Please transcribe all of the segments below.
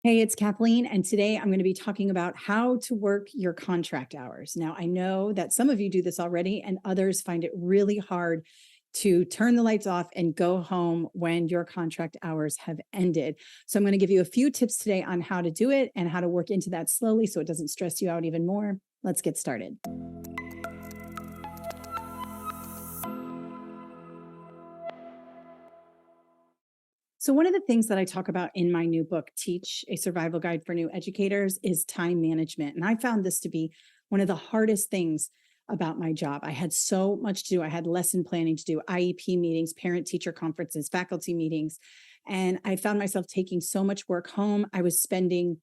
Hey, it's Kathleen, and today I'm going to be talking about how to work your contract hours. Now, I know that some of you do this already, and others find it really hard to turn the lights off and go home when your contract hours have ended. So, I'm going to give you a few tips today on how to do it and how to work into that slowly so it doesn't stress you out even more. Let's get started. So, one of the things that I talk about in my new book, Teach a Survival Guide for New Educators, is time management. And I found this to be one of the hardest things about my job. I had so much to do. I had lesson planning to do, IEP meetings, parent teacher conferences, faculty meetings. And I found myself taking so much work home. I was spending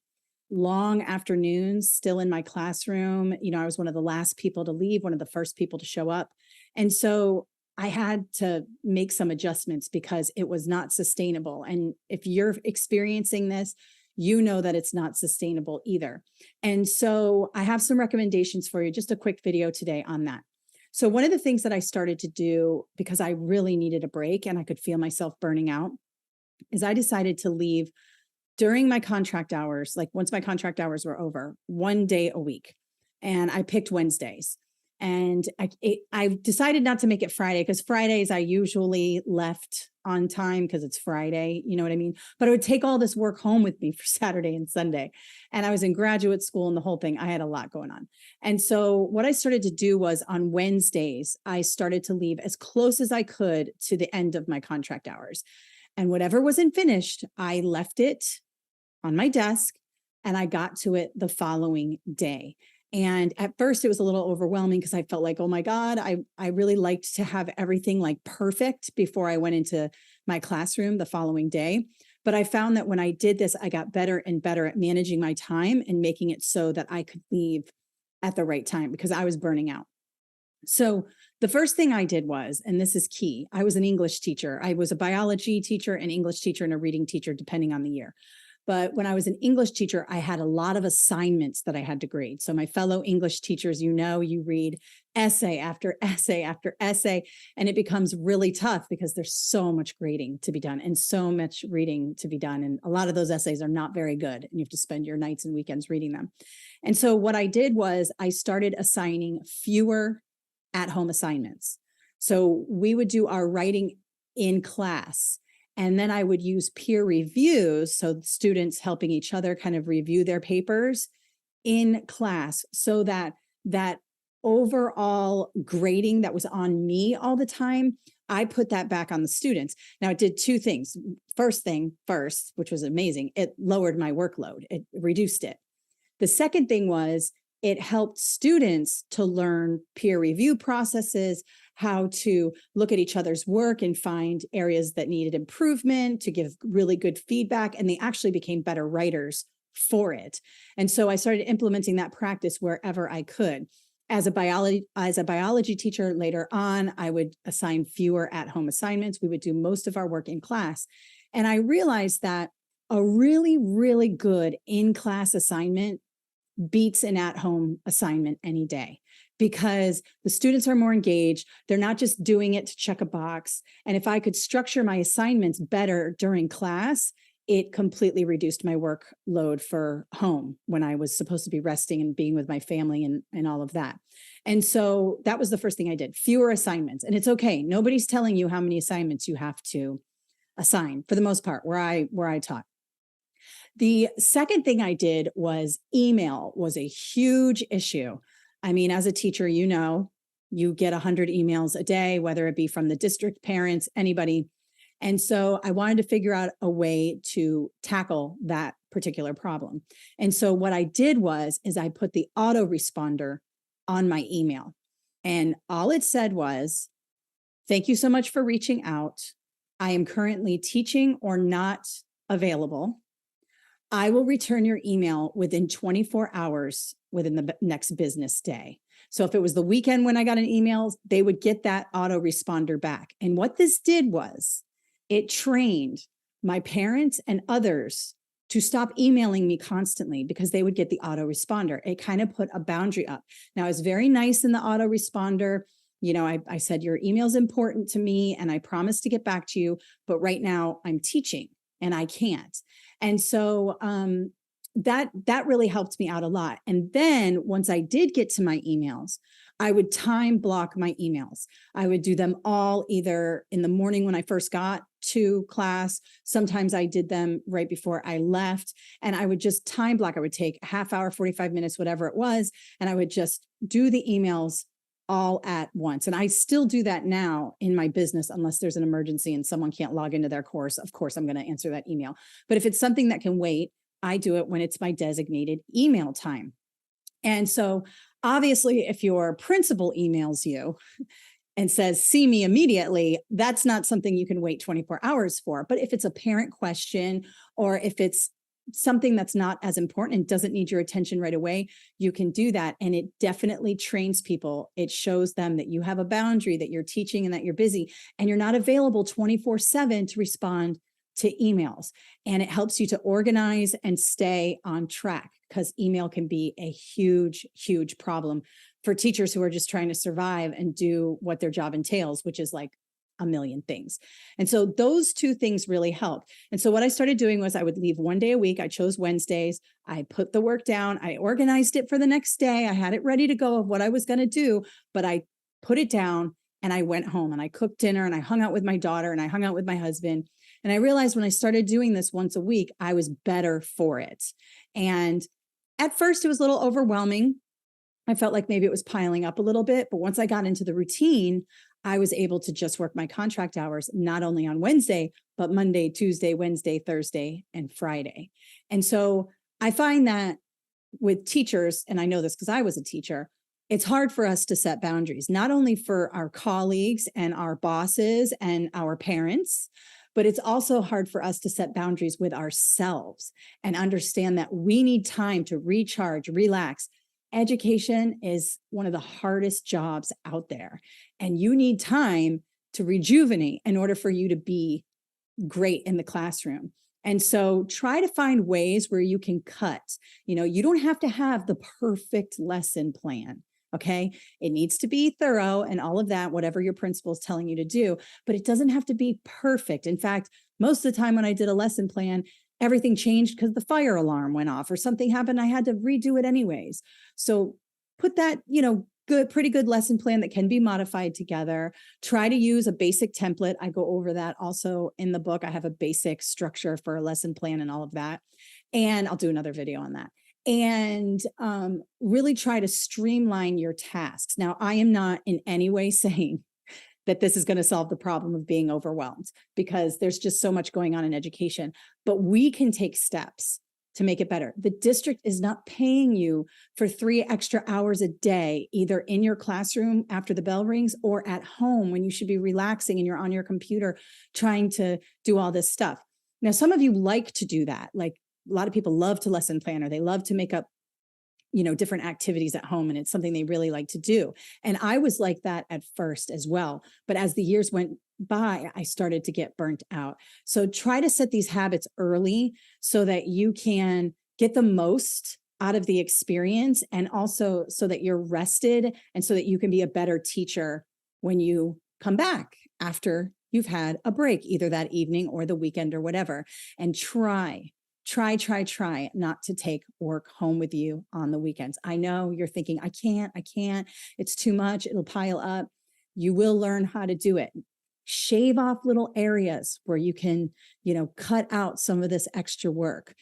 long afternoons still in my classroom. I was one of the last people to leave, one of the first people to show up. And so I had to make some adjustments because it was not sustainable. And if you're experiencing this, you know that it's not sustainable either. And so I have some recommendations for you, just a quick video today on that. So one of the things that I started to do because I really needed a break and I could feel myself burning out is I decided to leave during my contract hours, like once my contract hours were over, one day a week. And I picked Wednesdays. And I decided not to make it Friday because Fridays I usually left on time because it's Friday, you know what I mean? But I would take all this work home with me for Saturday and Sunday. And I was in graduate school and the whole thing. I had a lot going on. And so what I started to do was on Wednesdays, I started to leave as close as I could to the end of my contract hours. And whatever wasn't finished, I left it on my desk and I got to it the following day. And at first it was a little overwhelming because I felt like, oh my God, I really liked to have everything like perfect before I went into my classroom the following day. But I found that when I did this, I got better and better at managing my time and making it so that I could leave at the right time because I was burning out. So the first thing I did was, and this is key, I was an English teacher. I was a biology teacher, an English teacher, and a reading teacher, depending on the year. But when I was an English teacher, I had a lot of assignments that I had to grade. So my fellow English teachers, you read essay after essay after essay, and it becomes really tough because there's so much grading to be done and so much reading to be done. And a lot of those essays are not very good, and you have to spend your nights and weekends reading them. And so what I did was I started assigning fewer at-home assignments. So we would do our writing in class. And then I would use peer reviews, so students helping each other kind of review their papers in class so that that overall grading that was on me all the time, I put that back on the students. Now it did two things. First, which was amazing, it lowered my workload. It reduced it. The second thing was it helped students to learn peer review processes, how to look at each other's work and find areas that needed improvement, to give really good feedback, and they actually became better writers for it. And so I started implementing that practice wherever I could. As a biology teacher later on, I would assign fewer at-home assignments. We would do most of our work in class. And I realized that a really, really good in-class assignment beats an at-home assignment any day because the students are more engaged. They're not just doing it to check a box. And if I could structure my assignments better during class, it completely reduced my workload for home when I was supposed to be resting and being with my family and all of that. And so that was the first thing I did, fewer assignments. And it's okay. Nobody's telling you how many assignments you have to assign for the most part where I taught. The second thing I did was email was a huge issue. I mean, as a teacher, you get 100 emails a day, whether it be from the district, parents, anybody. And so I wanted to figure out a way to tackle that particular problem. And so what I did is I put the autoresponder on my email. And all it said was, thank you so much for reaching out. I am currently teaching or not available. I will return your email within 24 hours within the next business day. So if it was the weekend when I got an email, they would get that autoresponder back. And what this did was it trained my parents and others to stop emailing me constantly because they would get the autoresponder. It kind of put a boundary up. Now, it's very nice in the autoresponder. I said, your email is important to me and I promise to get back to you, but right now I'm teaching and I can't. And so that really helped me out a lot. And then once I did get to my emails, I would time block my emails. I would do them all either in the morning when I first got to class. Sometimes I did them right before I left, and I would just time block. I would take a half hour, 45 minutes, whatever it was, and I would just do the emails all at once. And I still do that now in my business, unless there's an emergency and someone can't log into their course. Of course, I'm going to answer that email. But if it's something that can wait, I do it when it's my designated email time. And so obviously, if your principal emails you and says, see me immediately, that's not something you can wait 24 hours for. But if it's a parent question, or if it's something that's not as important and doesn't need your attention right away, you can do that. And it definitely trains people. It shows them that you have a boundary, that you're teaching and that you're busy, and you're not available 24/7 to respond to emails. And it helps you to organize and stay on track, because email can be a huge, huge problem for teachers who are just trying to survive and do what their job entails, which is like a million things. And so those two things really helped. And so what I started doing was I would leave one day a week. I chose Wednesdays. I put the work down. I organized it for the next day. I had it ready to go of what I was going to do, but I put it down and I went home and I cooked dinner and I hung out with my daughter and I hung out with my husband. And I realized when I started doing this once a week, I was better for it. And at first it was a little overwhelming. I felt like maybe it was piling up a little bit, but once I got into the routine, I was able to just work my contract hours, not only on Wednesday, but Monday, Tuesday, Wednesday, Thursday, and Friday. And so I find that with teachers, and I know this because I was a teacher, it's hard for us to set boundaries, not only for our colleagues and our bosses and our parents, but it's also hard for us to set boundaries with ourselves and understand that we need time to recharge, relax. Education is one of the hardest jobs out there, and you need time to rejuvenate in order for you to be great in the classroom. And so try to find ways where you can cut. You don't have to have the perfect lesson plan. Okay. It needs to be thorough and all of that, whatever your principal is telling you to do, but it doesn't have to be perfect. In fact, most of the time when I did a lesson plan, everything changed because the fire alarm went off or something happened. I had to redo it anyways. So put that, pretty good lesson plan that can be modified together. Try to use a basic template. I go over that also in the book. I have a basic structure for a lesson plan and all of that. And I'll do another video on that. And really try to streamline your tasks. Now, I am not in any way saying that this is going to solve the problem of being overwhelmed, because there's just so much going on in education, but we can take steps to make it better. The district is not paying you for 3 extra hours a day, either in your classroom after the bell rings or at home when you should be relaxing and you're on your computer trying to do all this stuff. Now, some of you like to do that. Like, a lot of people love to lesson plan, or they love to make up, different activities at home. And it's something they really like to do. And I was like that at first as well. But as the years went by, I started to get burnt out. So try to set these habits early so that you can get the most out of the experience, and also so that you're rested and so that you can be a better teacher when you come back after you've had a break, either that evening or the weekend or whatever. And try not to take work home with you on the weekends. I know you're thinking, I can't, it's too much, it'll pile up. You will learn how to do it. Shave off little areas where you can, cut out some of this extra work.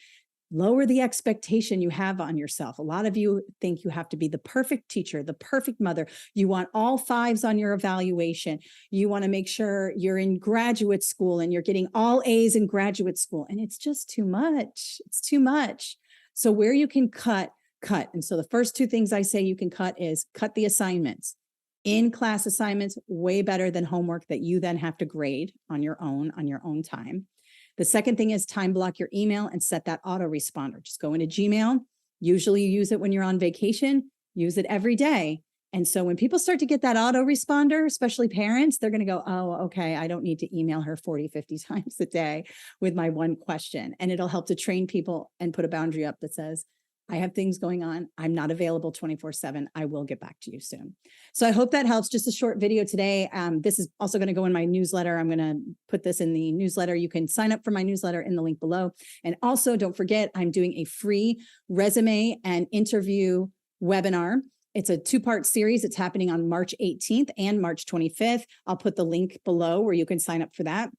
Lower the expectation you have on yourself. A lot of you think you have to be the perfect teacher, the perfect mother. You want all 5s on your evaluation. You want to make sure you're in graduate school and you're getting all A's in graduate school. And it's just too much. It's too much. So where you can cut. And so the first 2 things I say you can cut is cut the assignments. In-class assignments, way better than homework that you then have to grade on your own time. The second thing is time block your email and set that autoresponder. Just go into Gmail. Usually you use it when you're on vacation, use it every day. And so when people start to get that autoresponder, especially parents, they're going to go, oh, okay, I don't need to email her 40, 50 times a day with my one question. And it'll help to train people and put a boundary up that says, I have things going on. I'm not available 24/7. I will get back to you soon. So I hope that helps. Just a short video today. This is also going to go in my newsletter. I'm going to put this in the newsletter. You can sign up for my newsletter in the link below. And also don't forget, I'm doing a free resume and interview webinar. It's a 2-part series. It's happening on March 18th and March 25th. I'll put the link below where you can sign up for that.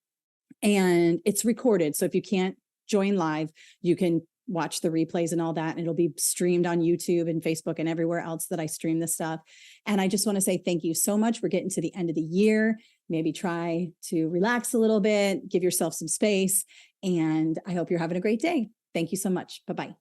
And it's recorded. So if you can't join live, you can watch the replays and all that. And it'll be streamed on YouTube and Facebook and everywhere else that I stream this stuff. And I just want to say thank you so much. We're getting to the end of the year. Maybe try to relax a little bit, give yourself some space. And I hope you're having a great day. Thank you so much. Bye-bye.